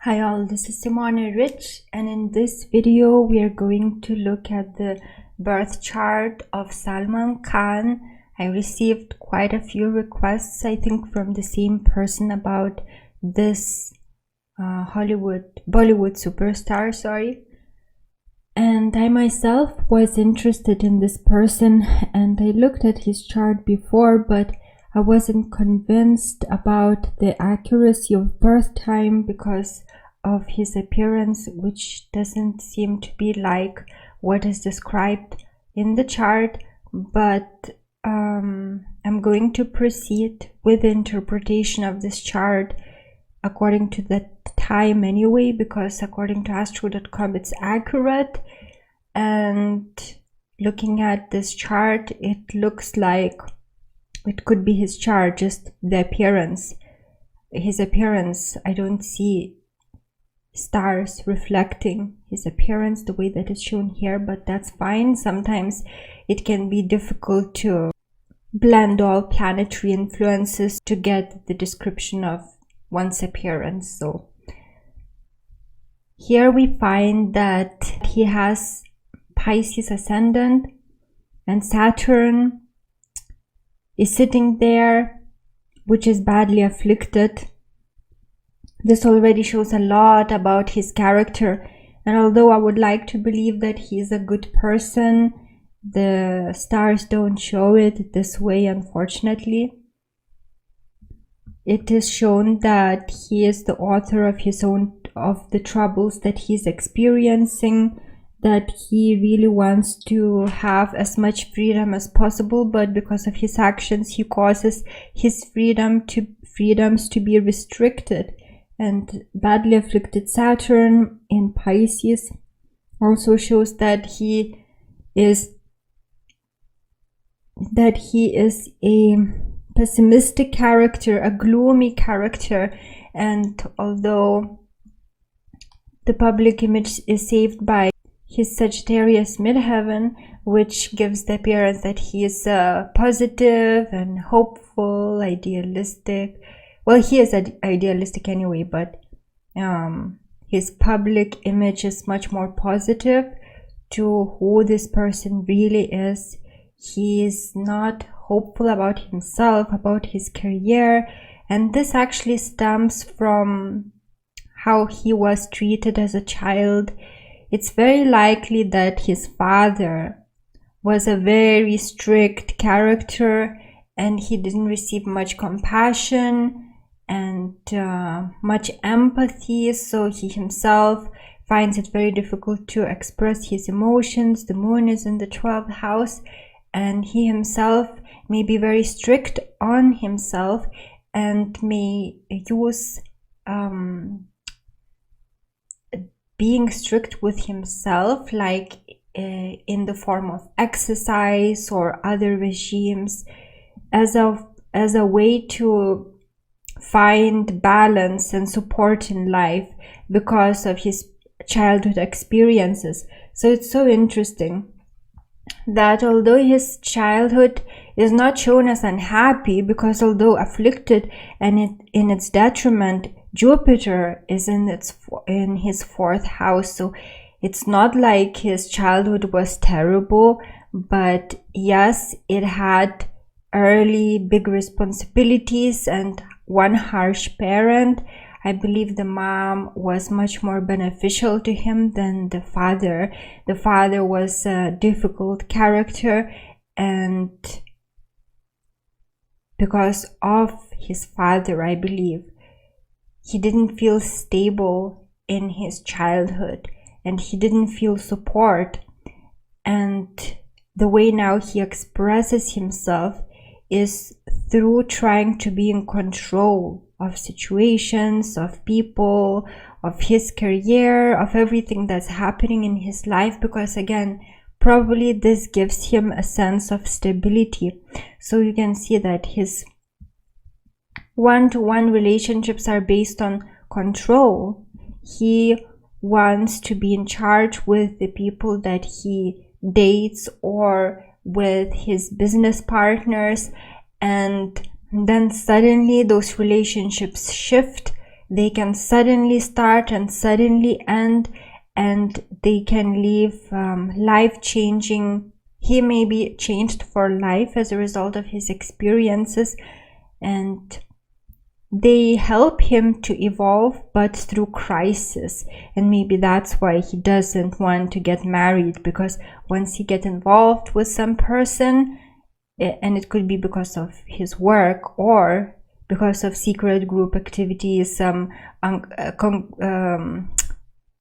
Hi all, this is Simona Rich, and in this video we are going to look at the birth chart of Salman Khan. I received quite a few requests, I think, from the same person about this Bollywood superstar, and I myself was interested in this person, and I looked at his chart before, but I wasn't convinced about the accuracy of birth time because of his appearance, which doesn't seem to be like what is described in the chart. But I'm going to proceed with the interpretation of this chart according to the time anyway, because according to astro.com it's accurate. And looking at this chart, it looks like it could be his chart, just the appearance. His appearance, I don't see stars reflecting his appearance the way that it's shown here, but that's fine. Sometimes it can be difficult to blend all planetary influences to get the description of one's appearance. So here we find that he has Pisces Ascendant, and Saturn is sitting there, which is badly afflicted. This already shows a lot about his character, and although I would like to believe that he is a good person, the stars don't show it this way, unfortunately. It is shown that he is the author of the troubles that he's experiencing, that he really wants to have as much freedom as possible, but because of his actions he causes his freedoms to be restricted. And badly afflicted Saturn in Pisces also shows that he is a pessimistic character, a gloomy character, and although the public image is saved by his Sagittarius midheaven, which gives the appearance that he is positive and hopeful, idealistic. Well, he is idealistic anyway, but his public image is much more positive to who this person really is. He is not hopeful about himself, about his career, and this actually stems from how he was treated as a child. It's very likely that his father was a very strict character and he didn't receive much compassion and much empathy, so he himself finds it very difficult to express his emotions. The moon is in the 12th house, and he himself may be very strict on himself and may use being strict with himself, like in the form of exercise or other regimes, as a way to find balance and support in life because of his childhood experiences. So it's so interesting that although his childhood is not shown as unhappy, because although afflicted and in its detriment, Jupiter is in his 4th house, so it's not like his childhood was terrible, but yes, it had early big responsibilities and one harsh parent. I believe the mom was much more beneficial to him than the father. The father was a difficult character, and because of his father, I believe, he didn't feel stable in his childhood and he didn't feel support. And the way now he expresses himself is through trying to be in control of situations, of people, of his career, of everything that's happening in his life, because again, probably this gives him a sense of stability. So you can see that his one-to-one relationships are based on control. He wants to be in charge with the people that he dates or with his business partners, and then suddenly those relationships shift they can suddenly start and suddenly end, and they can leave life-changing. He may be changed for life as a result of his experiences, and they help him to evolve, but through crisis. And maybe that's why he doesn't want to get married, because once he gets involved with some person, and it could be because of his work or because of secret group activities, some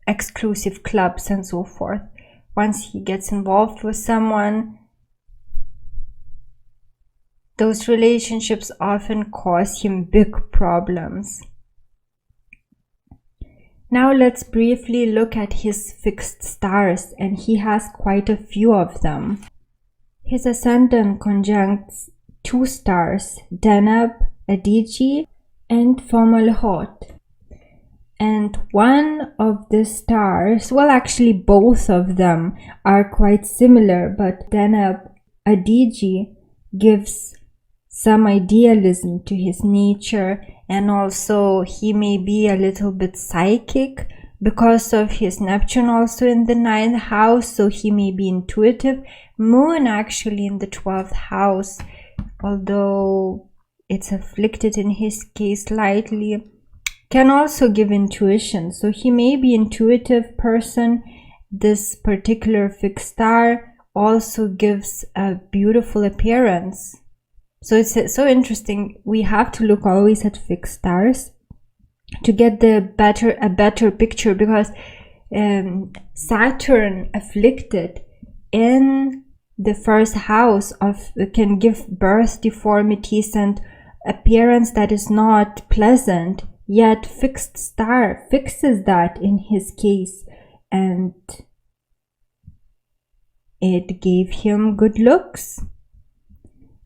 exclusive clubs and so forth. Once he gets involved with someone, those relationships often cause him big problems. Now let's briefly look at his fixed stars, and he has quite a few of them. His ascendant conjuncts two stars, Deneb, Adigi, and Fomalhaut. And one of the stars, well, actually both of them are quite similar, but Deneb, Adigi, gives some idealism to his nature, and also he may be a little bit psychic because of his Neptune also in the 9th house, so he may be intuitive. Moon actually in the 12th house, although it's afflicted in his case slightly, can also give intuition, so he may be intuitive person. This particular fixed star also gives a beautiful appearance. So it's so interesting. We have to look always at fixed stars to get a better picture, because Saturn afflicted in the 1st house can give birth deformities and appearance that is not pleasant, yet fixed star fixes that in his case, and it gave him good looks.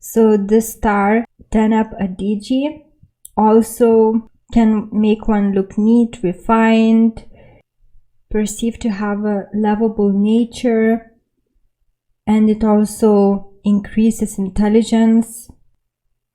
So this star, Deneb Adigi, also can make one look neat, refined, perceived to have a lovable nature, and it also increases intelligence.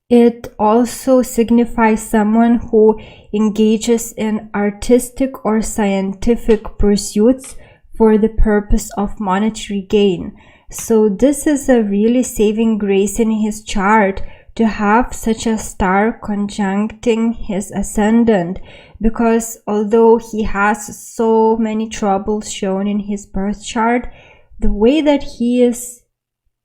It also signifies someone who engages in artistic or scientific pursuits for the purpose of monetary gain. So this is a really saving grace in his chart to have such a star conjuncting his ascendant, because although he has so many troubles shown in his birth chart, the way that he is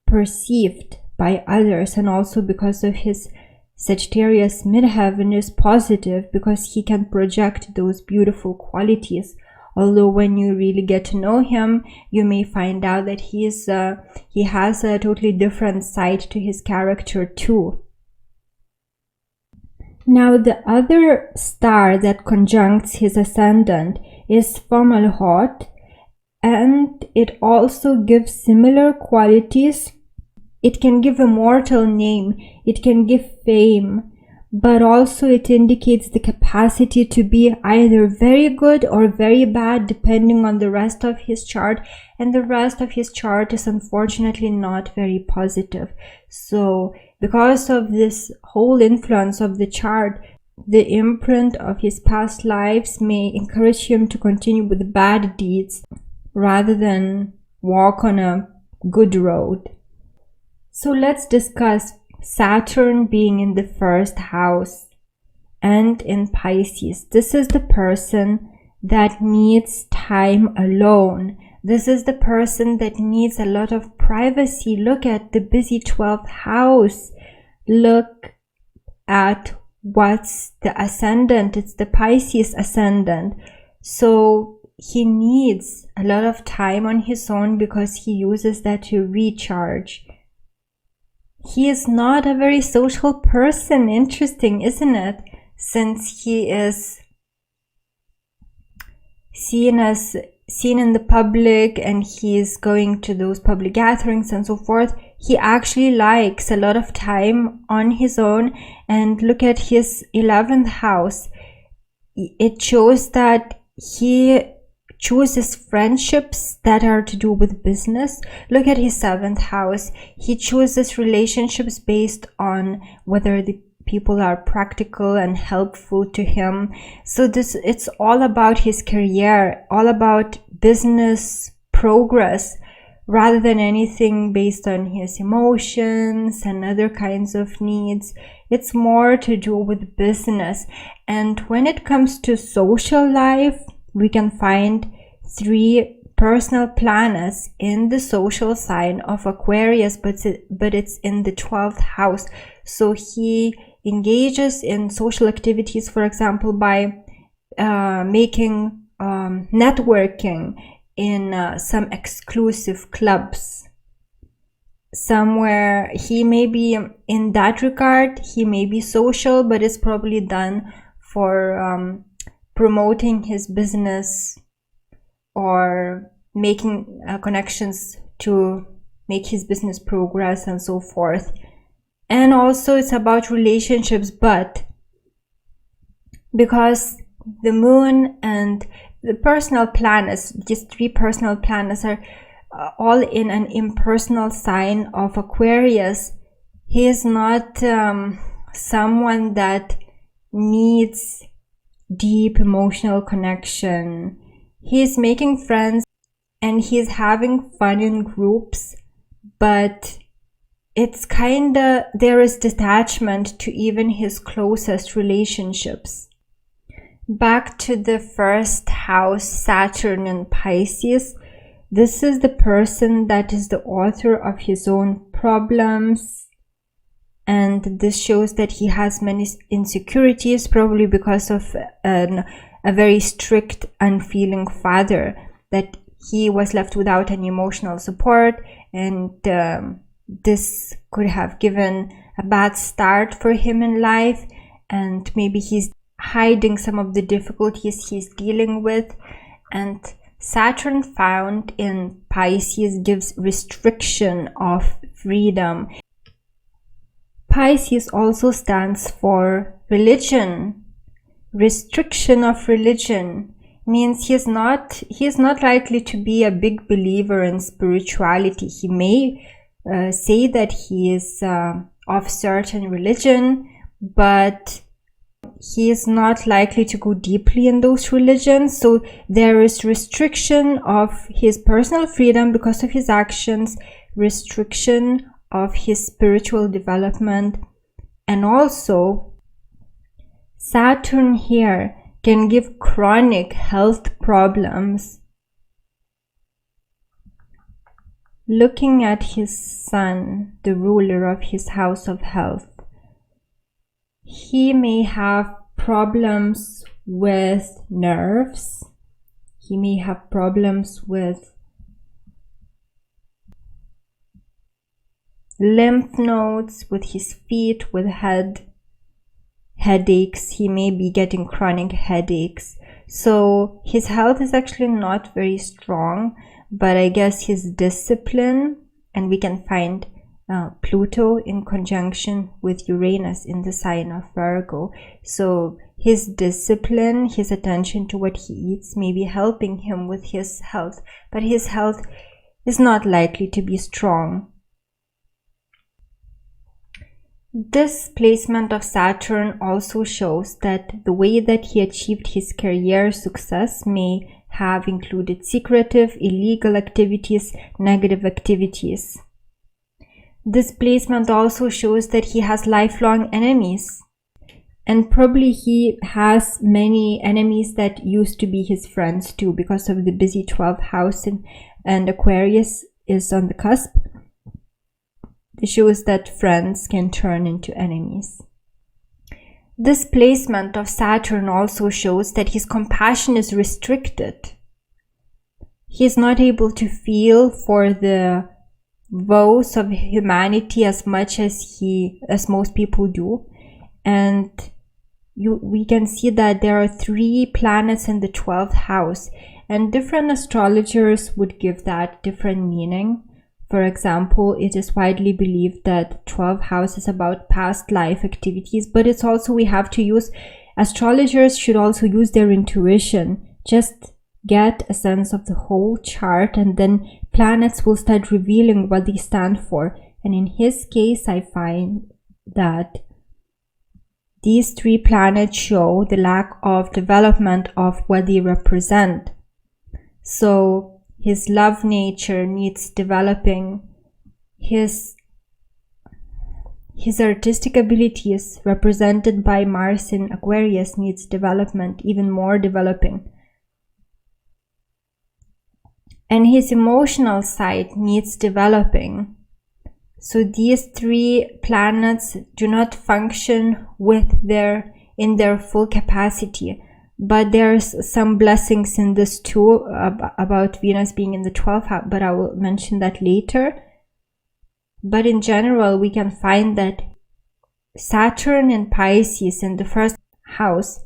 perceived by others, and also because of his Sagittarius midheaven, is positive, because he can project those beautiful qualities. Although when you really get to know him, you may find out that he has a totally different side to his character too. Now the other star that conjuncts his ascendant is Fomalhaut, and it also gives similar qualities. It can give a mortal name, it can give fame, but also it indicates the capacity to be either very good or very bad depending on the rest of his chart, and the rest of his chart is unfortunately not very positive. So because of this whole influence of the chart, the imprint of his past lives may encourage him to continue with bad deeds rather than walk on a good road. So let's discuss Saturn being in the 1st house and in Pisces. This is the person that needs time alone. This is the person that needs a lot of privacy. Look at the busy 12th house. Look at what's the ascendant. It's the Pisces ascendant. So he needs a lot of time on his own because he uses that to recharge. He is not a very social person. Interesting, isn't it? Since he is seen in the public and he is going to those public gatherings and so forth, he actually likes a lot of time on his own. And look at his 11th house. It shows that he chooses friendships that are to do with business. Look at his 7th house. He chooses relationships based on whether the people are practical and helpful to him. So it's all about his career, all about business progress, rather than anything based on his emotions and other kinds of needs. It's more to do with business. And when it comes to social life, we can find 3 personal planets in the social sign of Aquarius, but it's in the 12th house. So he engages in social activities, for example, by making networking in some exclusive clubs. Somewhere he may be, in that regard, he may be social, but it's probably done for promoting his business or making connections to make his business progress and so forth. And also it's about relationships, but because the moon and the personal planets, these 3 personal planets, are all in an impersonal sign of Aquarius, he is not someone that needs deep emotional connection. He is making friends and he's having fun in groups, but it's kinda, there is detachment to even his closest relationships. Back to the 1st house, Saturn and Pisces. This is the person that is the author of his own problems, and this shows that he has many insecurities, probably because of a very strict, unfeeling father, that he was left without any emotional support, and this could have given a bad start for him in life, and maybe he's hiding some of the difficulties he's dealing with. And Saturn found in Pisces gives restriction of freedom. Pisces also stands for religion. Restriction of religion means he is not likely to be a big believer in spirituality. He may say that he is of certain religion, but he is not likely to go deeply in those religions. So there is restriction of his personal freedom because of his actions, restriction of his spiritual development, and also Saturn here can give chronic health problems. Looking at his sun, the ruler of his house of health, he may have problems with nerves. He may have problems with lymph nodes, with his feet, with headaches. He may be getting chronic headaches. So his health is actually not very strong, but I guess his discipline, and we can find Pluto in conjunction with Uranus in the sign of Virgo. So his discipline, his attention to what he eats may be helping him with his health, but his health is not likely to be strong. This placement of Saturn also shows that the way that he achieved his career success may have included secretive, illegal activities, negative activities. This placement also shows that he has lifelong enemies, and probably he has many enemies that used to be his friends too, because of the busy 12th house, and Aquarius is on the cusp. It shows that friends can turn into enemies. This placement of Saturn also shows that his compassion is restricted. He is not able to feel for the woes of humanity as much as most people do. And we can see that there are 3 planets in the 12th house, and different astrologers would give that different meaning. For example, it is widely believed that 12th house is about past life activities, but it's also, astrologers should also use their intuition. Just get a sense of the whole chart, and then planets will start revealing what they stand for. And in his case, I find that these 3 planets show the lack of development of what they represent. So his love nature needs developing. His artistic abilities, represented by Mars in Aquarius, needs development, even more developing. And his emotional side needs developing. So these 3 planets do not function in their full capacity. But there's some blessings in this too, about Venus being in the 12th house, but I will mention that later. But in general, we can find that Saturn and Pisces in the 1st house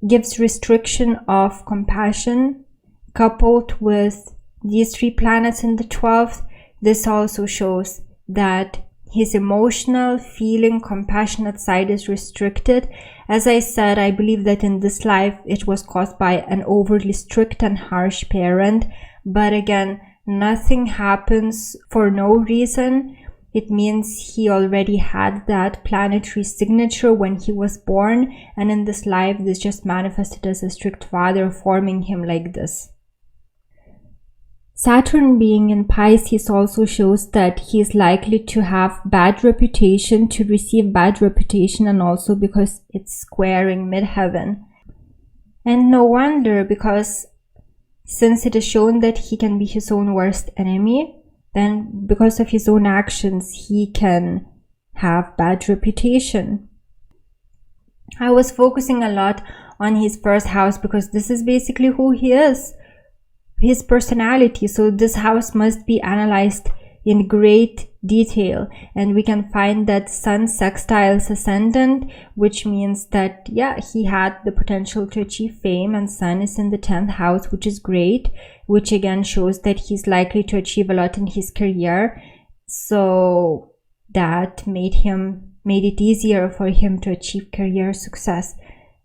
gives restriction of compassion, coupled with these 3 planets in the 12th. This also shows that his emotional, feeling, compassionate side is restricted. As I said, I believe that in this life it was caused by an overly strict and harsh parent. But again, nothing happens for no reason. It means he already had that planetary signature when he was born, and in this life this just manifested as a strict father forming him like this. Saturn being in Pisces also shows that he is likely to have bad reputation, to receive bad reputation, and also because it's squaring midheaven. And no wonder, because since it is shown that he can be his own worst enemy, then because of his own actions he can have bad reputation. I was focusing a lot on his 1st house because this is basically who he is, his personality. So this house must be analyzed in great detail, and we can find that Sun sextiles Ascendant, which means that he had the potential to achieve fame, and Sun is in the 10th house, which is great, which again shows that he's likely to achieve a lot in his career. So that made it easier for him to achieve career success.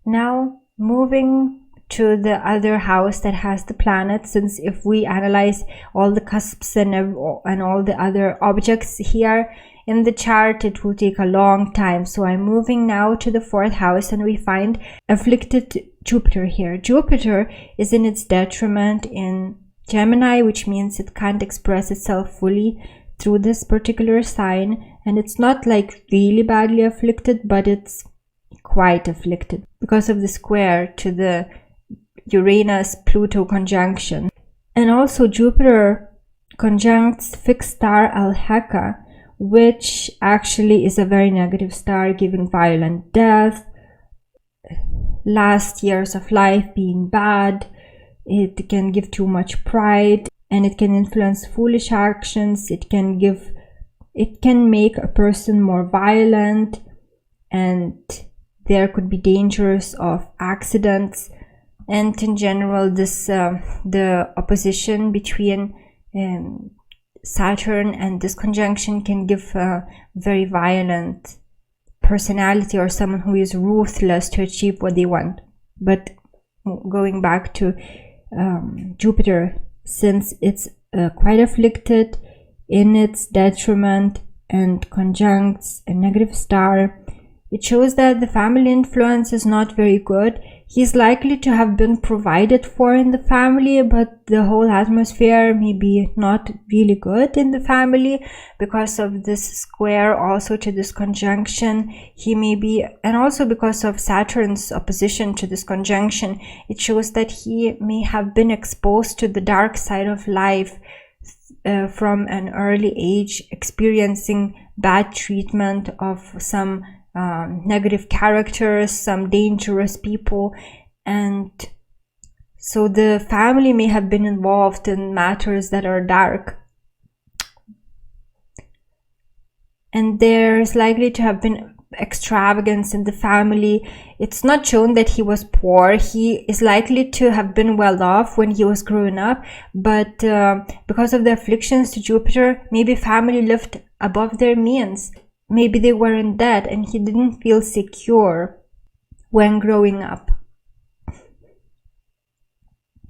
Now moving to the other house that has the planets, since if we analyze all the cusps and all the other objects here in the chart, it will take a long time. So I'm moving now to the 4th house, and we find afflicted Jupiter here. Jupiter is in its detriment in Gemini, which means it can't express itself fully through this particular sign, and it's not like really badly afflicted, but it's quite afflicted because of the square to the Uranus-Pluto conjunction. And also Jupiter conjuncts fixed star Alhaka, which actually is a very negative star, giving violent death, last years of life being bad. It can give too much pride, and it can influence foolish actions. It can make a person more violent, and there could be dangers of accidents. And in general, this the opposition between Saturn and this conjunction can give a very violent personality, or someone who is ruthless to achieve what they want. But going back to Jupiter, since it's quite afflicted in its detriment and conjuncts a negative star, it shows that the family influence is not very good. He's likely to have been provided for in the family, but the whole atmosphere may be not really good in the family because of this square also to this conjunction. He may be, and also because of Saturn's opposition to this conjunction, it shows that he may have been exposed to the dark side of life from an early age, experiencing bad treatment of some negative characters, some dangerous people, and so the family may have been involved in matters that are dark, and there's likely to have been extravagance in the family. It's not shown that he was poor. He is likely to have been well off when he was growing up, but because of the afflictions to Jupiter, maybe family lived above their means. Maybe they were in debt and he didn't feel secure when growing up.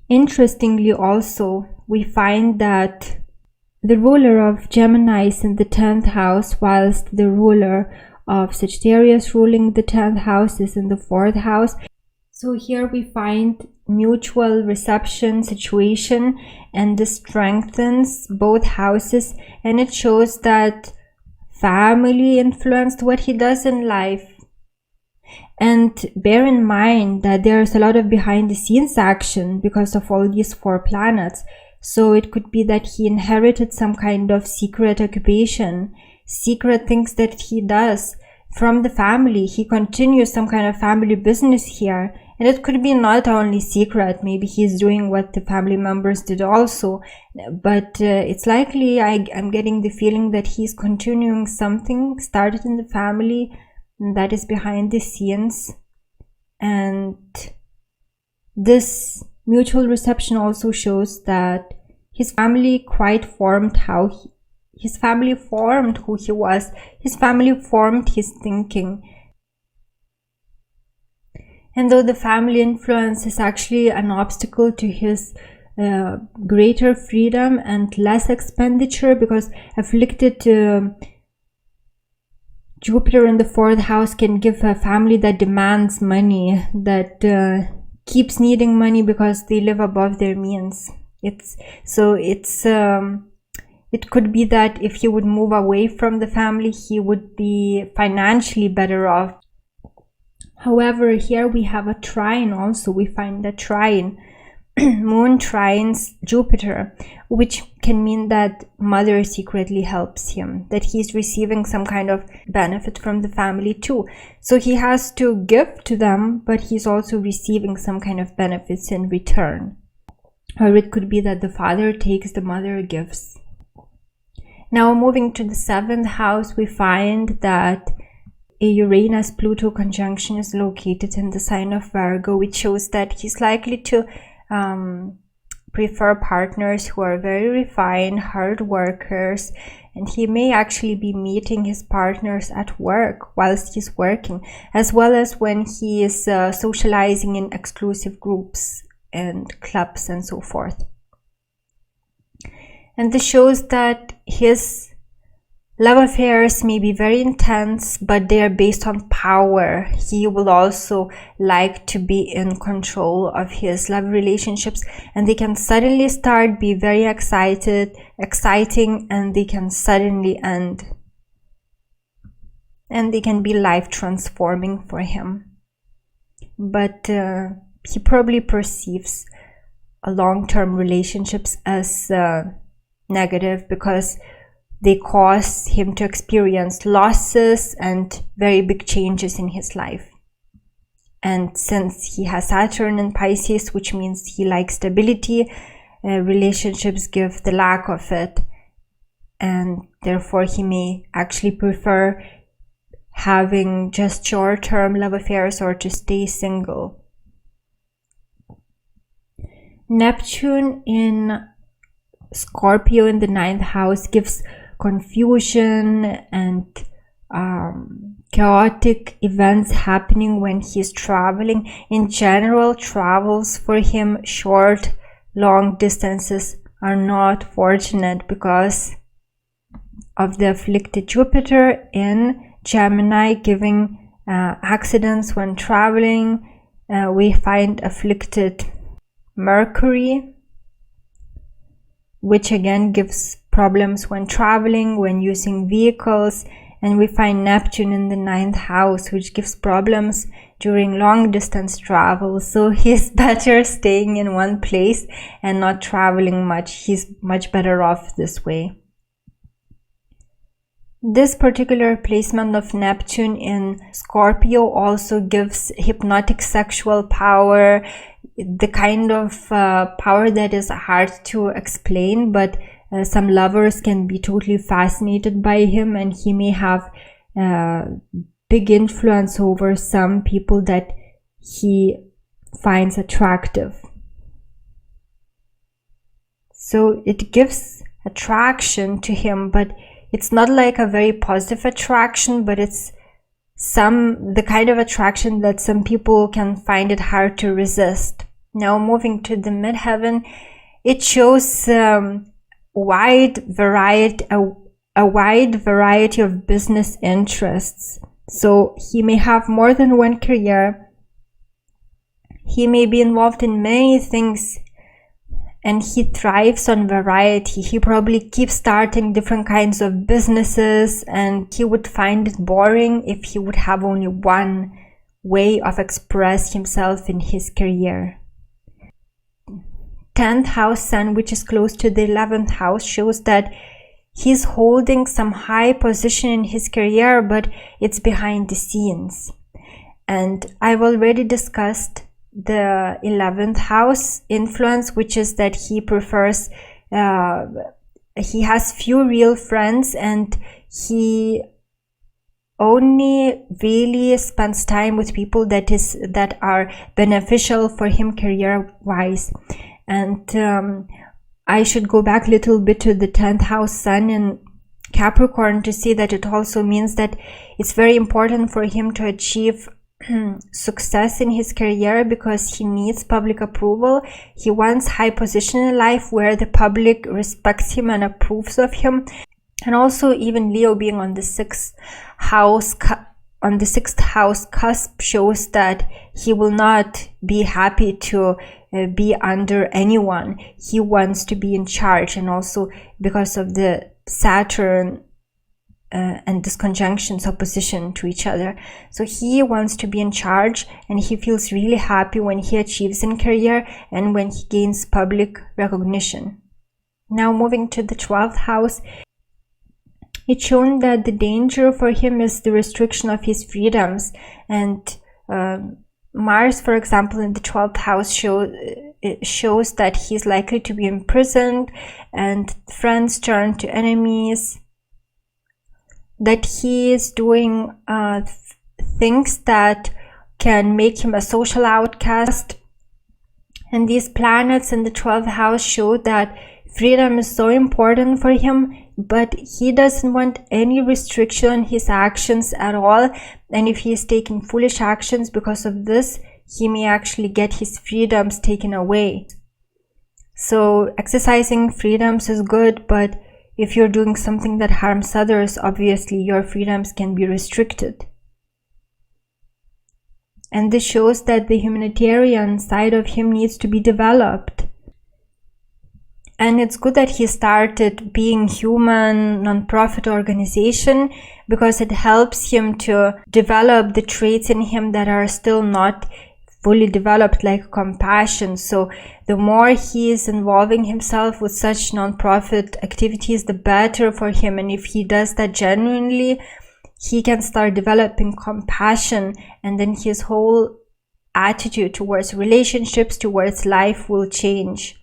Interestingly also, we find that the ruler of Gemini is in the 10th house, whilst the ruler of Sagittarius ruling the 10th house is in the 4th house. So here we find mutual reception situation, and this strengthens both houses, and it shows that family influenced what he does in life. And bear in mind that there's a lot of behind the scenes action because of all these 4 planets. So it could be that he inherited some kind of secret occupation, secret things that he does from the family. He continues some kind of family business here. And it could be not only secret, maybe he's doing what the family members did also. But it's likely, I'm getting the feeling that he's continuing something started in the family that is behind the scenes. And this mutual reception also shows that his family quite formed his family formed who he was. His family formed his thinking. And though the family influence is actually an obstacle to his greater freedom and less expenditure, because afflicted Jupiter in the 4th house can give a family that demands money, that keeps needing money because they live above their means. It could be that if he would move away from the family, he would be financially better off. However, here we have a trine also. We find a trine. Moon trines Jupiter, which can mean that mother secretly helps him, that he's receiving some kind of benefit from the family too. So he has to give to them, but he's also receiving some kind of benefits in return. Or it could be that the father takes, the mother gives. Now moving to the 7th house, we find that a Uranus-Pluto conjunction is located in the sign of Virgo, which shows that he's likely to prefer partners who are very refined, hard workers, and he may actually be meeting his partners at work whilst he's working, as well as when he is socializing in exclusive groups and clubs and so forth. And this shows that his love affairs may be very intense, but they are based on power. He will also like to be in control of his love relationships, and they can suddenly start, be very exciting, and they can suddenly end. And they can be life transforming for him. But he probably perceives long-term relationships as negative, because they cause him to experience losses and very big changes in his life. And since he has Saturn and Pisces, which means he likes stability, relationships give the lack of it. And therefore he may actually prefer having just short-term love affairs or to stay single. Neptune in Scorpio in the 9th house gives confusion and chaotic events happening when he's traveling. In general, travels for him, short, long distances, are not fortunate because of the afflicted Jupiter in Gemini, giving accidents when traveling. We find afflicted Mercury, which again gives problems when traveling, when using vehicles. And we find Neptune in the 9th house, which gives problems during long distance travel. So he's better staying in one place and not traveling much. He's much better off this way. This particular placement of Neptune in Scorpio also gives hypnotic sexual power, the kind of power that is hard to explain, but some lovers can be totally fascinated by him, and he may have big influence over some people that he finds attractive. So it gives attraction to him, but it's not like a very positive attraction, but it's the kind of attraction that some people can find it hard to resist. Now moving to the midheaven, it shows a wide variety of business interests. So he may have more than one career. He may be involved in many things, and he thrives on variety. He probably keeps starting different kinds of businesses, and he would find it boring if he would have only one way of express himself in his career. 10th house Sun, which is close to the 11th house, shows that he's holding some high position in his career, but it's behind the scenes. And I've already discussed the 11th house influence, which is that he prefers, he has few real friends, and he only really spends time with people that are beneficial for him career wise. And I should go back a little bit to the 10th house Sun in Capricorn to see that it also means that it's very important for him to achieve success in his career, because he needs public approval. He wants high position in life where the public respects him and approves of him. And also, even Leo being on the 6th house cusp shows that he will not be happy to be under anyone. He wants to be in charge, and also because of the Saturn and this conjunction's opposition to each other. So he wants to be in charge, and he feels really happy when he achieves in career and when he gains public recognition. Now moving to the 12th house, it's shown that the danger for him is the restriction of his freedoms. And Mars, for example, in the 12th house shows that he's likely to be imprisoned, and friends turn to enemies, that he is doing things that can make him a social outcast. And these planets in the 12th house show that freedom is so important for him, but he doesn't want any restriction on his actions at all. And if he is taking foolish actions because of this, he may actually get his freedoms taken away. So exercising freedoms is good, but if you're doing something that harms others, obviously your freedoms can be restricted. And this shows that the humanitarian side of him needs to be developed. And it's good that he started being human non-profit organization, because it helps him to develop the traits in him that are still not fully developed, like compassion. So the more he is involving himself with such non-profit activities, the better for him. And if he does that genuinely, he can start developing compassion, and then his whole attitude towards relationships, towards life will change.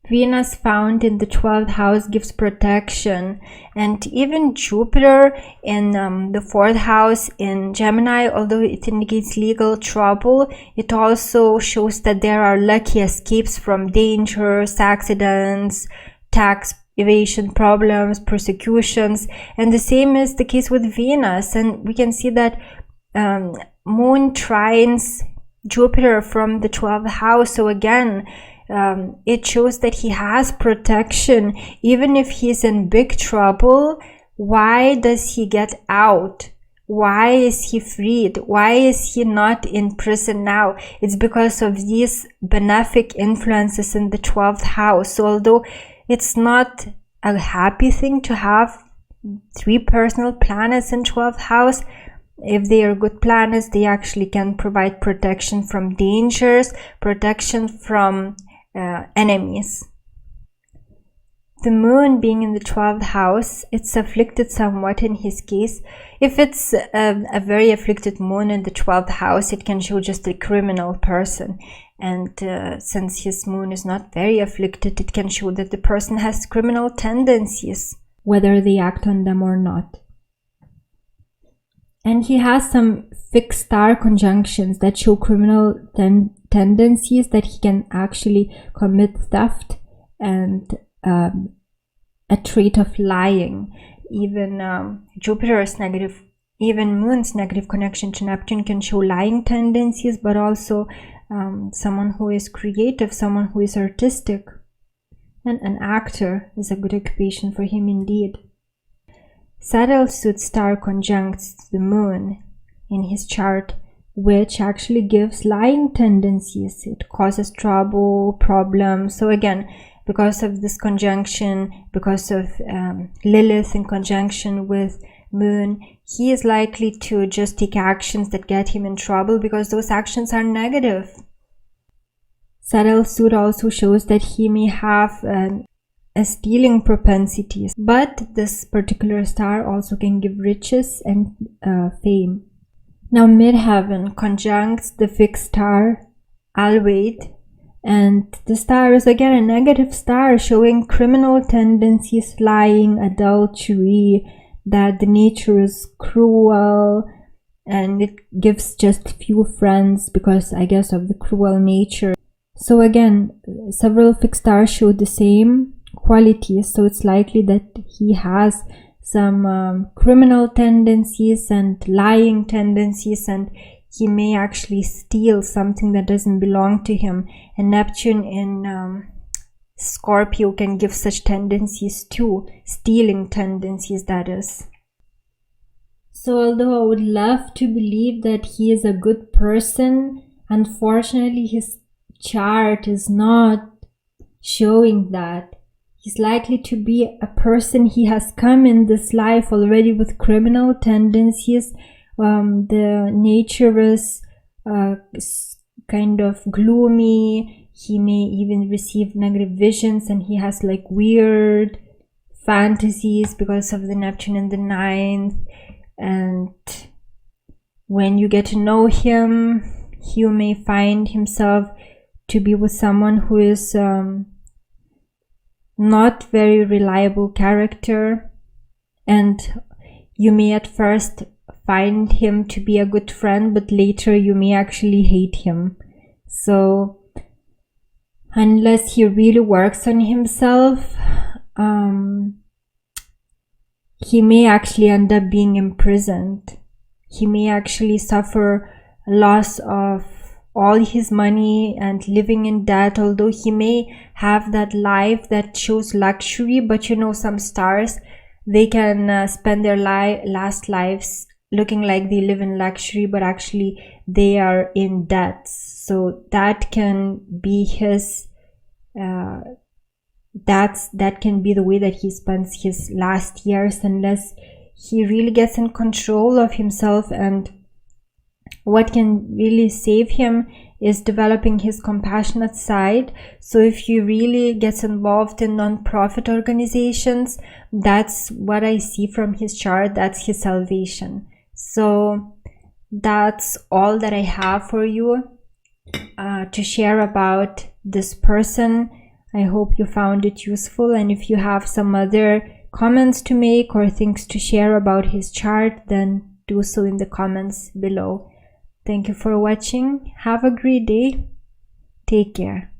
Venus found in the 12th house gives protection, and even Jupiter in the 4th house in Gemini, although it indicates legal trouble, it also shows that there are lucky escapes from dangers, accidents, tax evasion problems, persecutions. And the same is the case with Venus, and we can see that Moon trines Jupiter from the 12th house. So again, it shows that he has protection. Even if he's in big trouble, why does he get out? Why is he freed? Why is he not in prison now? It's because of these benefic influences in the 12th house. So although it's not a happy thing to have 3 personal planets in 12th house, if they are good planets, they actually can provide protection from dangers, protection from enemies. The moon being in the 12th house, it's afflicted somewhat in his case. If it's a very afflicted moon in the 12th house, it can show just a criminal person. And since his moon is not very afflicted, it can show that the person has criminal tendencies, whether they act on them or not. And he has some fixed star conjunctions that show criminal tendencies, that he can actually commit theft and a trait of lying. Even Jupiter's negative, even Moon's negative connection to Neptune can show lying tendencies, but also someone who is creative, someone who is artistic. And an actor is a good occupation for him indeed. Saturn suit star conjuncts the moon in his chart, which actually gives lying tendencies. It causes trouble, problems. So again, because of this conjunction, because of Lilith in conjunction with moon, he is likely to just take actions that get him in trouble because those actions are negative. Saturn suit also shows that he may have a stealing propensities, but this particular star also can give riches and fame. Now midheaven conjuncts the fixed star Alwait, and the star is again a negative star showing criminal tendencies, lying, adultery, that the nature is cruel, and it gives just few friends because I guess of the cruel nature. So again, several fixed stars show the same qualities, so it's likely that he has some criminal tendencies and lying tendencies, and he may actually steal something that doesn't belong to him. And Neptune in Scorpio can give such tendencies too, stealing tendencies, that is. So although I would love to believe that he is a good person, unfortunately his chart is not showing that. He's likely to be a person, he has come in this life already with criminal tendencies. The nature is kind of gloomy. He may even receive negative visions, and he has like weird fantasies because of the Neptune in the 9th. And when you get to know him, he may find himself to be with someone who is not very reliable character, and you may at first find him to be a good friend, but later you may actually hate him. So unless he really works on himself, he may actually end up being imprisoned. He may actually suffer loss of all his money and living in debt, although he may have that life that shows luxury. But you know, some stars, they can spend their last lives looking like they live in luxury, but actually they are in debt. So that can be his that can be the way that he spends his last years, unless he really gets in control of himself. And what can really save him is developing his compassionate side. So if he really gets involved in non-profit organizations, that's what I see from his chart. That's his salvation. So that's all that I have for you to share about this person. I hope you found it useful, and if you have some other comments to make or things to share about his chart, then do so in the comments below. Thank you for watching. Have a great day. Take care.